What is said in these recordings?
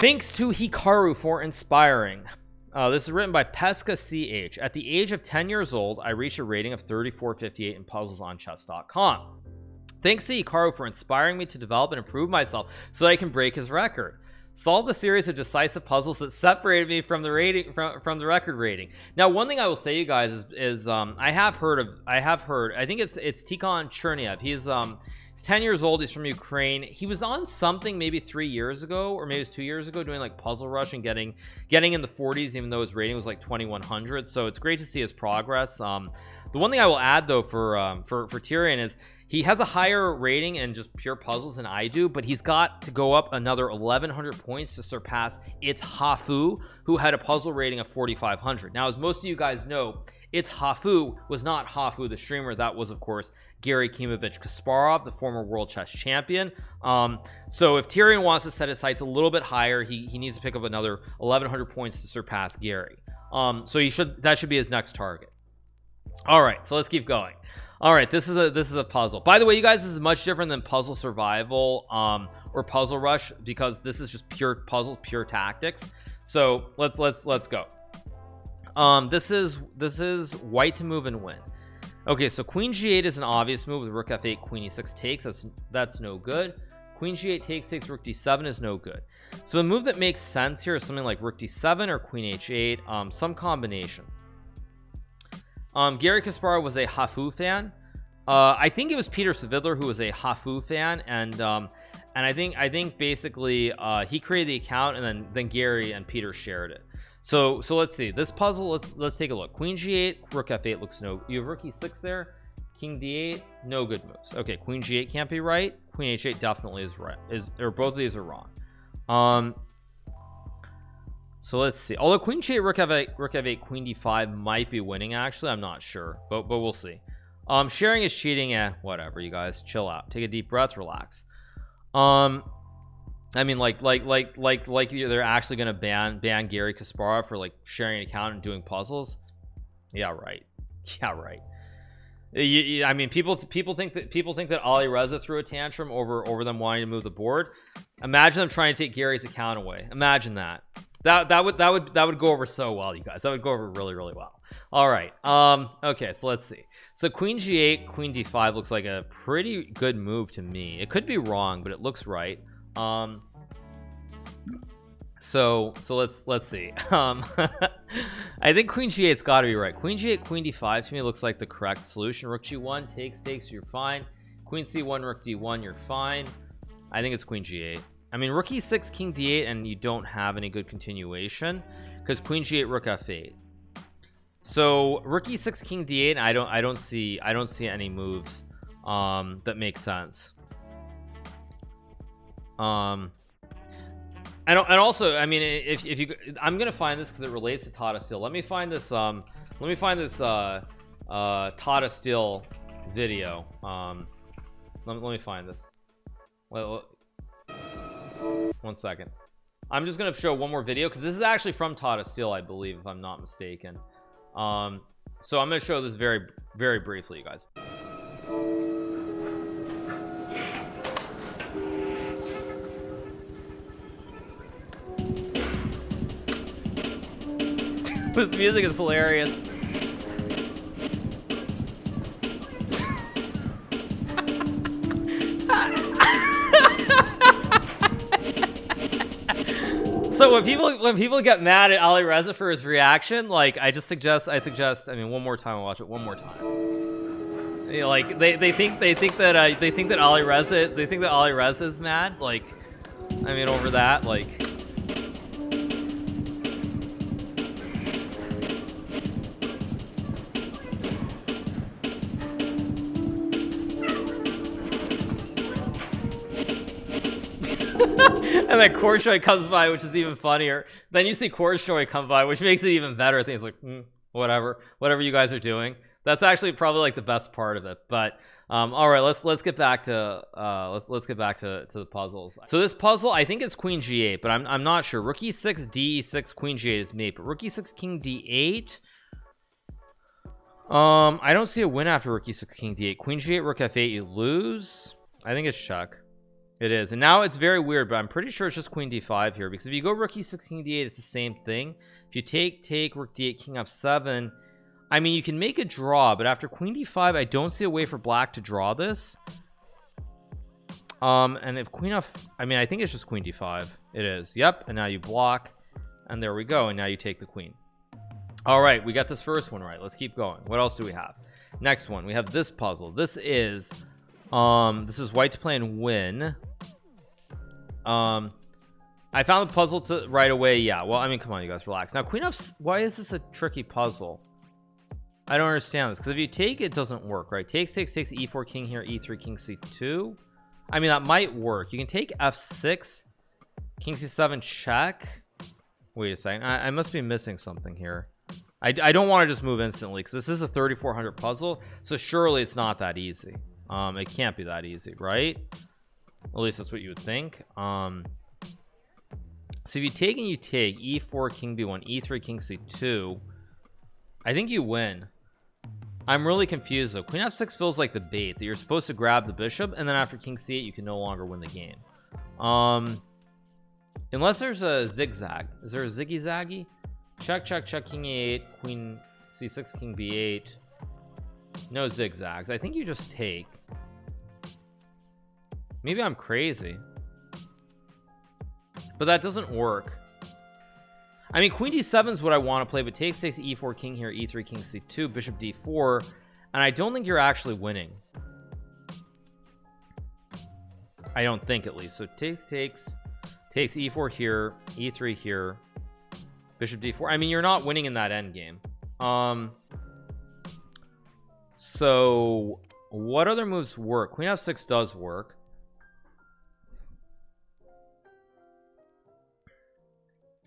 Thanks to Hikaru for inspiring. This is written by Pesca CH. At the age of 10 years old, I reached a rating of 3458 in puzzles on chess.com. Thanks to Hikaru for inspiring me to develop and improve myself so that I can break his record. Solved a series of decisive puzzles that separated me from the rating from the record rating. Now, one thing I will say, you guys, is I have heard. I think it's Tikhon Cherniev. He's 10 years old. He's from Ukraine. He was on something maybe 3 years ago, or maybe it was 2 years ago, doing like Puzzle Rush and getting in the 40s, even though his rating was like 2100. So it's great to see his progress. The one thing I will add though for Tyrion is he has a higher rating in just pure puzzles than I do, but he's got to go up another 1100 points to surpass It's Hafu, who had a puzzle rating of 4500. Now, as most of you guys know, It's Hafu was not Hafu the streamer. That was, of course, Gary Kimovich Kasparov, the former world chess champion. So if Tyrion wants to set his sights a little bit higher, he needs to pick up another 1100 points to surpass Gary. So that should be his next target. All right, so let's keep going. All right, this is a puzzle. By the way, you guys, this is much different than Puzzle Survival or Puzzle Rush, because this is just pure puzzle, pure tactics. So let's go. This is white to move and win. Okay, so Queen G8 is an obvious move with Rook F8, Queen E6 takes. That's no good. Queen G8 takes, Rook D7 is no good. So the move that makes sense here is something like Rook D7 or Queen H8, some combination. Gary Kasparov was a Hafu fan. I think it was Peter Savitler who was a Hafu fan, and I think basically he created the account, and then Gary and Peter shared it. So let's see this puzzle. Let's take a look. Queen G8, Rook F8 looks no. You have Rook E6 there. King D8, no good moves. Okay, Queen G8 can't be right. Queen H8 definitely is right. Or both of these are wrong. So let's see. Although Queen G8, Rook F8, Queen D5 might be winning. Actually, I'm not sure, but we'll see. Sharing is cheating. Whatever, you guys, chill out. Take a deep breath, relax. I mean, like they're actually gonna ban Gary Kasparov for like sharing an account and doing puzzles. Yeah, right. Yeah, right. I mean, people think that Ali Reza threw a tantrum over them wanting to move the board. Imagine them trying to take Gary's account away. Imagine that. That would go over so well, you guys. That would go over really well. All right. Okay, so let's see. So Queen G8, Queen D5 looks like a pretty good move to me. It could be wrong, but it looks right. So let's see. I think Queen G8's got to be right. Queen G8, Queen D5 to me looks like the correct solution. Rook G1 takes, you're fine. Queen C1, Rook D1, you're fine. I think it's Queen G8. I mean, Rook E6, King D8, and you don't have any good continuation because Queen G8, Rook F8. So Rook E6, King D8, I don't see any moves that make sense. And also, I mean, if you, I'm gonna find this because it relates to Tata Steel. Let me find this Tata Steel video. Let me find this. One second. I'm just gonna show one more video because this is actually from Tata Steel, I believe, if I'm not mistaken. So I'm gonna show this very briefly, you guys. This music is hilarious. So when people get mad at Ali Reza for his reaction, like I suggest I mean, one more time, I'll watch it one more time. You know, like they think that Ali Reza is mad, like, I mean, over that, like. And then Korshoy comes by, which is even funnier. Then you see Korshoy come by, which makes it even better. I think it's like, whatever you guys are doing. That's actually probably like the best part of it. But all right, let's get back to let's get back to the puzzles. So this puzzle, I think it's Queen G8, but I'm not sure. Rook E6, D6, Queen G8 is mate, but Rook E6, King D8. I don't see a win after Rook E6, King D8. Queen G8, Rook F8, you lose. I think it's check. It is. And now it's very weird, but I'm pretty sure it's just queen d5 here, because if you go rook e6 king d8, it's the same thing. If you take rook d8 king f7, I mean, you can make a draw, but after queen d5, I don't see a way for black to draw this. And if queen f, I mean, I think it's just queen d5. It is. Yep. And now you block, and there we go. And now you take the queen. All right, we got this first one right. Let's keep going. What else do we have? Next one, we have this puzzle. This is white to play and win. I found the puzzle to right away. Yeah, well, I mean, come on, you guys, relax. Now queen f, why is this a tricky puzzle? I don't understand this, because if you take, it doesn't work, right? Takes e4 king here, e3 king c2. I mean, that might work. You can take f6 king c7 check. Wait a second, I must be missing something here. I don't want to just move instantly, because this is a 3400 puzzle, so surely it's not that easy. It can't be that easy, right? At least that's what you would think. So if you take and you take e4 king b1 e3 king c2, I think you win. I'm really confused though. Queen f6 feels like the bait that you're supposed to grab the bishop, and then after king c8 you can no longer win the game. Unless there's a zigzag. Is there a ziggy zaggy? Check king e8 queen c6 king b8. No zigzags. I think you just take. Maybe I'm crazy, but that doesn't work. I mean, queen d7 is what I want to play, but takes e4 king here, e3 king c2, bishop d4, and I don't think you're actually winning. I don't think, at least. So takes e4 here, e3 here, bishop d4. I mean, you're not winning in that end game. So what other moves work? Queen f6 does work.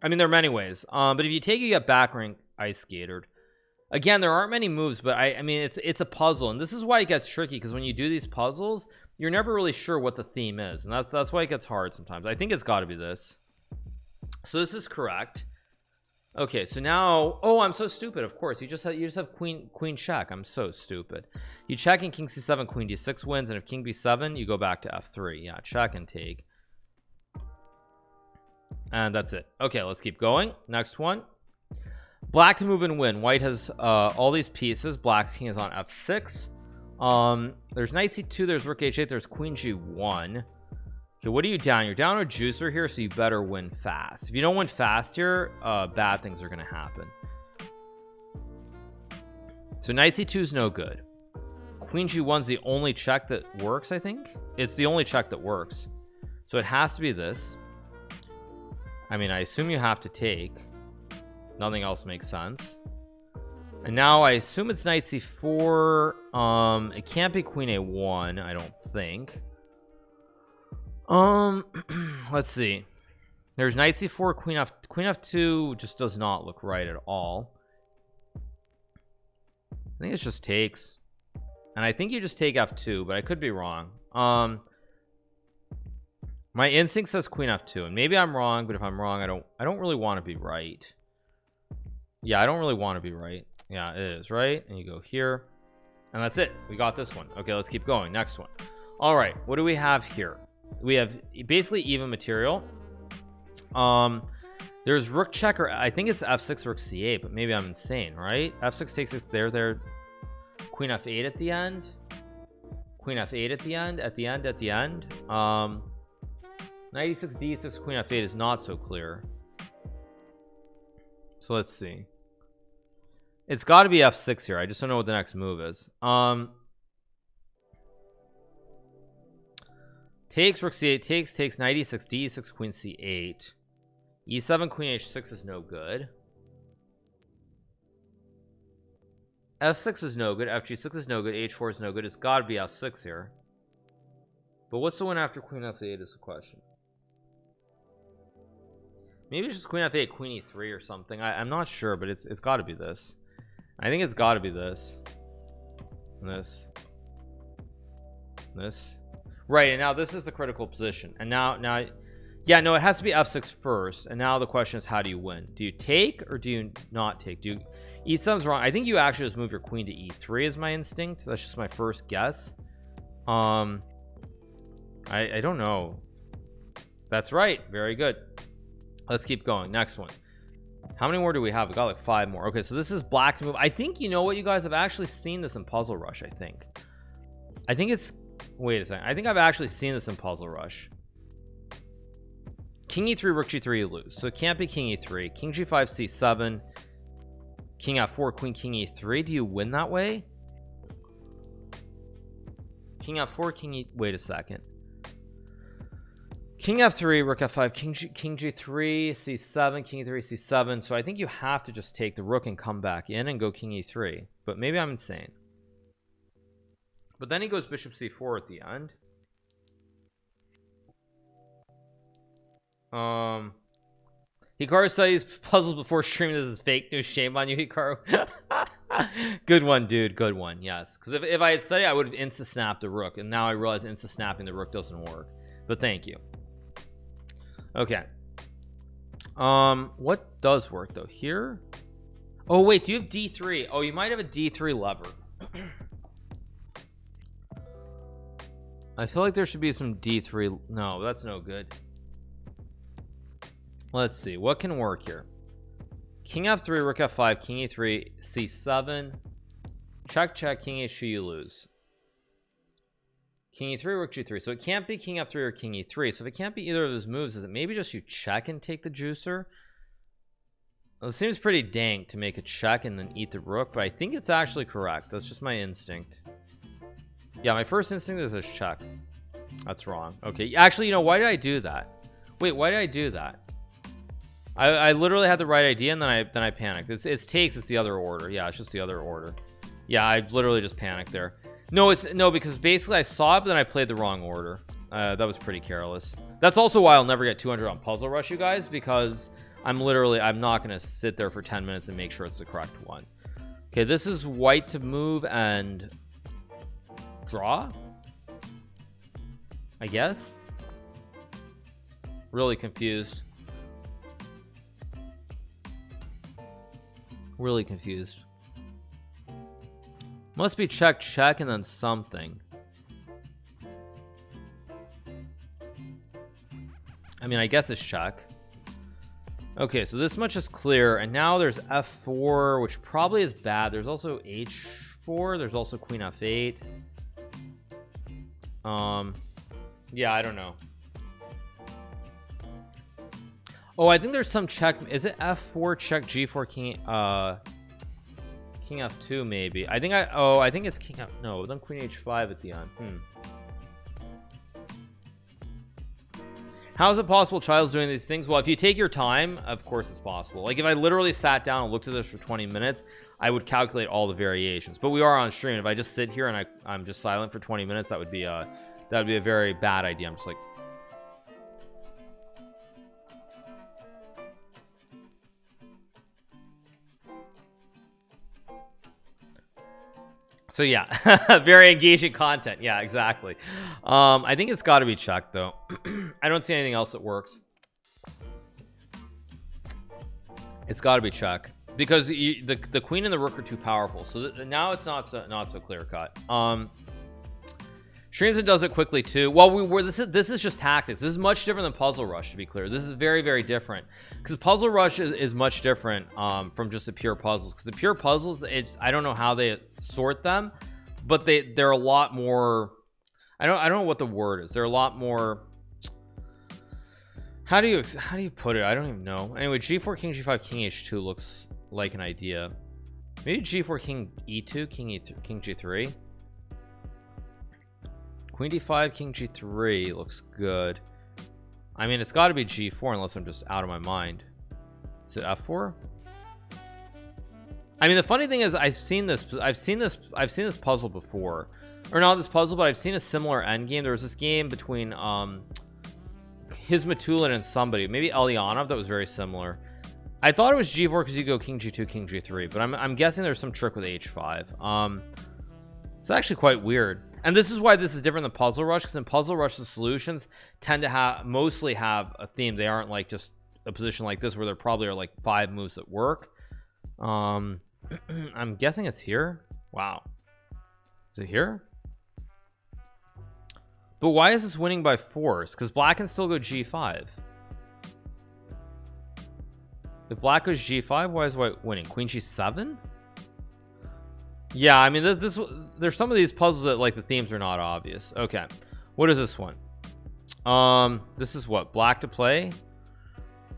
I mean, there are many ways, but if you take, you get back rank ice skatered. Again, there aren't many moves, but I mean, it's a puzzle, and this is why it gets tricky, because when you do these puzzles, you're never really sure what the theme is, and that's why it gets hard sometimes. I think it's got to be this. So this is correct. Okay, so now, oh, I'm so stupid. Of course, you just have queen check. I'm so stupid. You check in king c7, queen d6 wins, and if king b7, you go back to f3. Yeah, check and take. And that's it. Okay, let's keep going. Next one. Black to move and win. White has all these pieces. Black's king is on f6. There's knight c2, there's rook h8, there's queen g1. Okay, what are you down? You're down a juicer here, so you better win fast. If you don't win fast here, bad things are gonna happen. So knight c2 is no good. Queen g1's the only check that works. I think it's the only check that works, so it has to be this. I mean, I assume you have to take. Nothing else makes sense. And now I assume it's knight c4. It can't be queen a1, I don't think. Let's see. There's knight c4, queen f2 just does not look right at all. I think it just takes, and I think you just take f2, but I could be wrong. My instinct says queen f2, and maybe I'm wrong, but if I'm wrong, I don't really want to be right. Yeah, I don't really want to be right. Yeah, it is right. And you go here, and that's it. We got this one. Okay, let's keep going. Next one. All right, what do we have here? We have basically even material. There's rook check, or I think it's f6 rook c8, but maybe I'm insane, right? f6 takes 6 there, queen f8 at the end, queen f8 at the end. Knight e6 d6 queen f8 is not so clear, so let's see. It's got to be f6 here. I just don't know what the next move is. Takes rook c8, takes knight e6 d6 queen c8, e7 queen h6 is no good, f6 is no good, fg6 is no good, h4 is no good. It's got to be f6 here, but what's the one after queen f8 is the question. Maybe it's just queen f8 queen e3 or something. I'm not sure, but it's got to be this. I think it's got to be this, this. Right, and now this is the critical position, and now yeah, no, it has to be f6 first, and now the question is, how do you win? Do you take or do you not take? Do you, e7's wrong. I think you actually just move your queen to e3 is my instinct. That's just my first guess. I don't know. That's right. Very good. Let's keep going. Next one. How many more do we have? We got like 5 more. Okay, so this is black to move. I think, you know what, you guys have actually seen this in Puzzle Rush. I think it's, wait a second, I think I've actually seen this in Puzzle Rush. King e3, rook g3, you lose, so it can't be king e3. King g5, c7, king f4, queen king e3. Do you win that way? King f4, king e, wait a second. King f3, rook f5, king g3, c7, king e3, c7. So I think you have to just take the rook and come back in and go king e3. But maybe I'm insane. But then he goes bishop c4 at the end. Hikaru studies puzzles before streaming. This is fake news. Shame on you, Hikaru. Good one, dude. Good one. Yes, because if I had studied, I would have insta snapped the rook, and now I realize insta snapping the rook doesn't work. But thank you. Okay. What does work though here? Oh wait, do you have d3? Oh, you might have a d3 lever. I feel like there should be some d3. No, that's no good. Let's see what can work here. King f3, rook f5, king e3, c7, check check, king h2, you lose. King e3, rook g3. So it can't be king f3 or king e3. So if it can't be either of those moves, is it maybe just you check and take the juicer? Well, it seems pretty dank to make a check and then eat the rook, but I think it's actually correct. That's just my instinct. Yeah, my first instinct is a check. That's wrong. Okay, actually, you know, why did I do that? Wait, why did I do that? I literally had the right idea, and then I panicked. It's takes. It's the other order. Yeah, it's just the other order. Yeah, I literally just panicked there. No, because basically I saw it, but then I played the wrong order. That was pretty careless. That's also why I'll never get 200 on Puzzle Rush, you guys, because I'm not gonna sit there for 10 minutes and make sure it's the correct one. Okay, this is white to move and draw, I guess. Really confused. Really confused. Must be check check and then something. I mean, I guess it's check. Okay, so this much is clear, and now there's f4, which probably is bad. There's also h4. There's also queen f8. Yeah, I don't know. Oh, I think there's some check. Is it f4 check g4 king king f2 maybe? I think it's king f, no, then queen h5 at the end. How is it possible Child's doing these things? Well, if you take your time, of course it's possible. Like if I literally sat down and looked at this for 20 minutes, I would calculate all the variations. But we are on stream. If I just sit here and I'm just silent for 20 minutes, that would be a very bad idea. I'm just like, so yeah, very engaging content. Yeah, exactly. I think it's got to be checked though. I don't see anything else that works. It's got to be check because the queen and the rook are too powerful. So now it's not so clear cut. Streams and does it quickly too. Well, this is just tactics. This is much different than Puzzle Rush, to be clear. This is very, very different because Puzzle Rush is much different from just the pure puzzles. Because the pure puzzles, I don't know how they sort them, but they're a lot more. I don't know what the word is. They're a lot more. How do you put it? I don't even know. Anyway, g4 king g5 king h2 looks like an idea. Maybe g4 king e2 king e3 king g3. Queen d5 king g3 looks good. I mean, it's got to be g4 unless I'm just out of my mind. Is it f4? I mean, the funny thing is I've seen this puzzle before, or not this puzzle, but I've seen a similar end game. There was this game between Hizmatulin and somebody, maybe Elyanov, that was very similar. I thought it was g4 because you go king g2 king g3, but I'm guessing there's some trick with h5. It's actually quite weird. And this is why this is different than Puzzle Rush, because in Puzzle Rush the solutions tend to mostly have a theme. They aren't like just a position like this where there probably are like 5 moves that work. I'm guessing it's here. Wow, is it here? But why is this winning by force? Because black can still go g5. If black goes g5, why is white winning? Queen g7? Yeah, I mean, there's some of these puzzles that like the themes are not obvious. Okay, what is this one? This is what, black to play.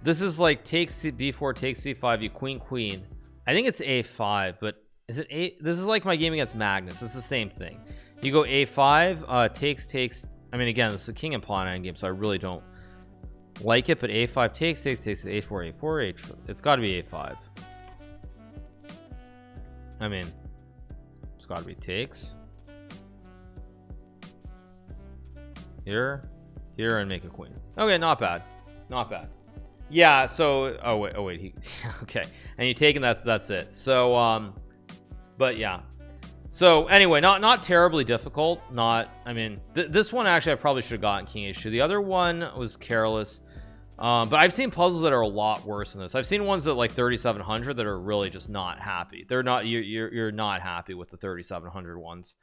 This is like take b4, take c5, you queen queen. I think it's a5, but is it a? This is like my game against Magnus. It's the same thing. You go a5, takes. I mean, again, this is a king and pawn endgame, so I really don't like it. But a5 takes a4, a4. It's got to be a5. I mean, it's got to be takes here, and make a queen. Okay, not bad, not bad. Yeah. So, oh wait, okay, and you taking that's it. So, but yeah. So anyway, not terribly difficult. Not, I mean, this one actually I probably should have gotten king h2. The other one was careless. But I've seen puzzles that are a lot worse than this. I've seen ones that like 3700 that are really just not happy. They're not, you're not happy with the 3700 ones.